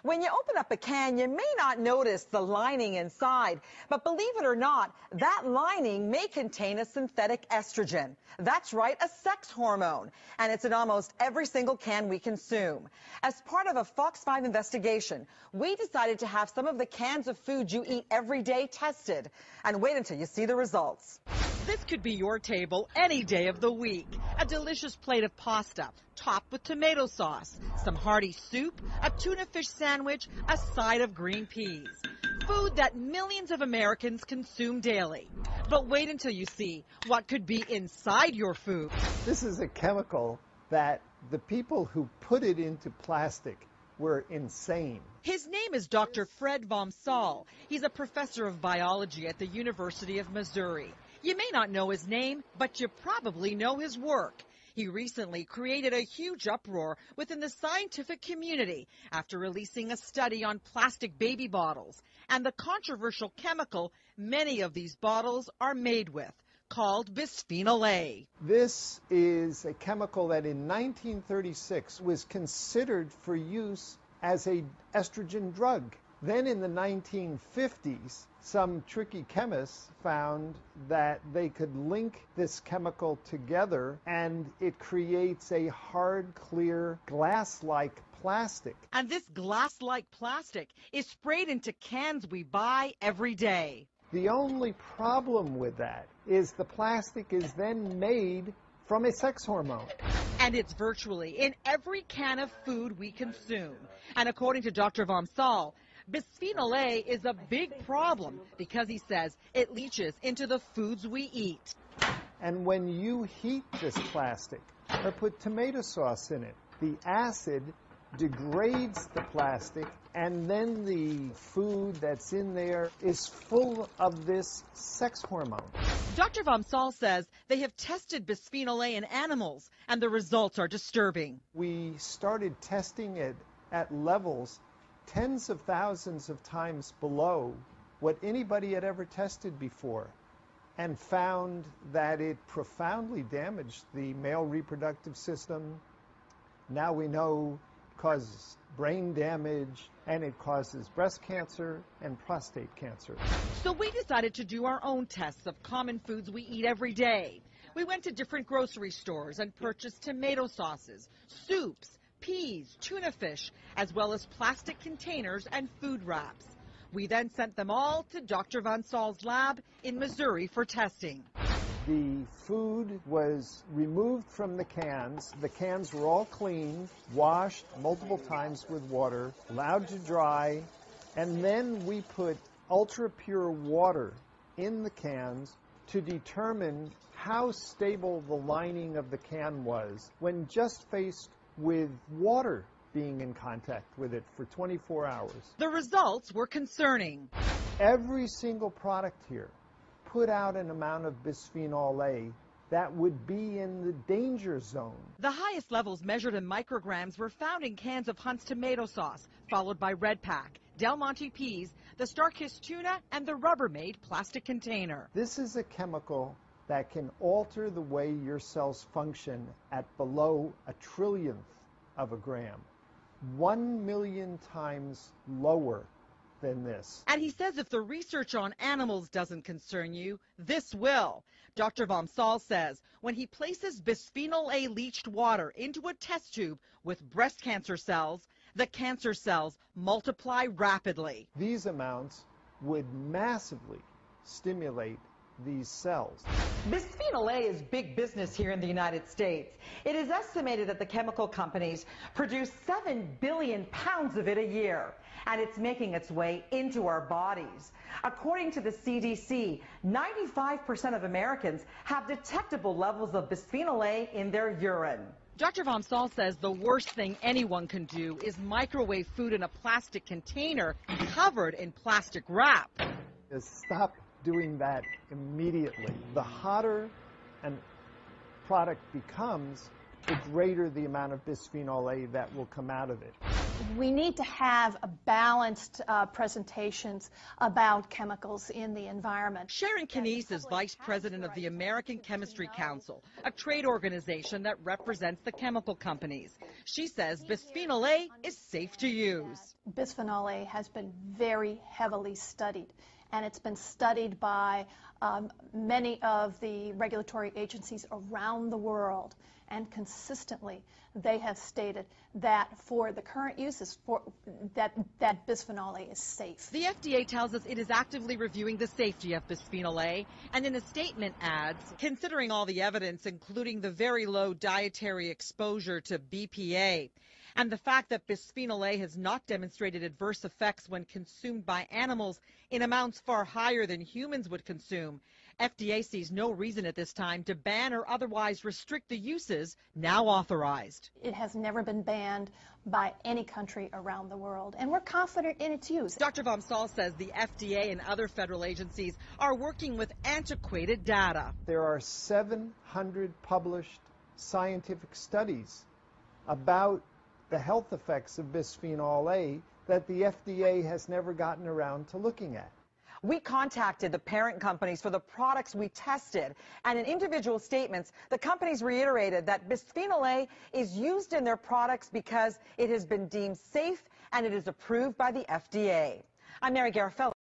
When you open up a can, you may not notice the lining inside, but believe it or not, that lining may contain a synthetic estrogen. That's right, a sex hormone, and it's in almost every single can we consume. As part of a Fox 5 investigation, we decided to have some of the cans of food you eat every day tested, and wait until you see the results. This could be your table any day of the week. A delicious plate of pasta, topped with tomato sauce, some hearty soup, a tuna fish sandwich, a side of green peas. Food that millions of Americans consume daily. But wait until you see what could be inside your food. This is a chemical that the people who put it into plastic were insane. His name is Dr. Fred Vomsaal. He's a professor of biology at the University of Missouri. You may not know his name, but you probably know his work. He recently created a huge uproar within the scientific community after releasing a study on plastic baby bottles and the controversial chemical many of these bottles are made with, called Bisphenol A. This is a chemical that in 1936 was considered for use as an estrogen drug. Then in the 1950s, some tricky chemists found that they could link this chemical together and it creates a hard, clear, glass-like plastic. And this glass-like plastic is sprayed into cans we buy every day. The only problem with that is the plastic is then made from a sex hormone. And it's virtually in every can of food we consume. And according to Dr. Vomsaal, Bisphenol A is a big problem because he says it leaches into the foods we eat. And when you heat this plastic or put tomato sauce in it, the acid degrades the plastic, and then the food that's in there is full of this sex hormone. Dr. Vomsaal says they have tested Bisphenol A in animals, and the results are disturbing. We started testing it at levels tens of thousands of times below what anybody had ever tested before, and found that it profoundly damaged the male reproductive system. Now we know it causes brain damage, and it causes breast cancer and prostate cancer. So we decided to do our own tests of common foods we eat every day. We went to different grocery stores and purchased tomato sauces, soups, peas, tuna fish, as well as plastic containers and food wraps. We then sent them all to Dr. Vomsaal's lab in Missouri for testing. The food was removed from the cans. The cans were all cleaned, washed multiple times with water, allowed to dry, and then we put ultra-pure water in the cans to determine how stable the lining of the can was when just faced with water being in contact with it for 24 hours. The results were concerning. Every single product here put out an amount of Bisphenol A that would be in the danger zone. The highest levels measured in micrograms were found in cans of Hunt's tomato sauce, followed by Red Pack, Del Monte peas, the Starkist tuna, and the Rubbermaid plastic container. This is a chemical that can alter the way your cells function at below a trillionth of a gram, 1 million times lower than this. And he says if the research on animals doesn't concern you, this will. Dr. Vomsaal says when he places Bisphenol A leached water into a test tube with breast cancer cells, the cancer cells multiply rapidly. These amounts would massively stimulate these cells. Bisphenol A is big business here in the United States. It is estimated that the chemical companies produce 7 billion pounds of it a year, and it's making its way into our bodies. According to the CDC, 95% of Americans have detectable levels of Bisphenol A in their urine. Dr. Vomsaal says the worst thing anyone can do is microwave food in a plastic container covered in plastic wrap. Stop doing that immediately. The hotter a product becomes, the greater the amount of bisphenol A that will come out of it. We need to have a balanced presentations about chemicals in the environment. Sharon Knies is vice president of the American Chemistry Council, a trade organization that represents the chemical companies. She says bisphenol A is safe to use. Bisphenol A has been very heavily studied, and it's been studied by many of the regulatory agencies around the world, and consistently they have stated that for the current uses, that bisphenol A is safe. The FDA tells us it is actively reviewing the safety of bisphenol A, and in a statement adds, considering all the evidence, including the very low dietary exposure to BPA, and the fact that bisphenol A has not demonstrated adverse effects when consumed by animals in amounts far higher than humans would consume, FDA sees no reason at this time to ban or otherwise restrict the uses now authorized. It has never been banned by any country around the world, and we're confident in its use. Dr. Vom Saal says the FDA and other federal agencies are working with antiquated data. There are 700 published scientific studies about the health effects of bisphenol A that the FDA has never gotten around to looking at. We contacted the parent companies for the products we tested, and in individual statements, the companies reiterated that bisphenol A is used in their products because it has been deemed safe and it is approved by the FDA. I'm Mary Garofalo.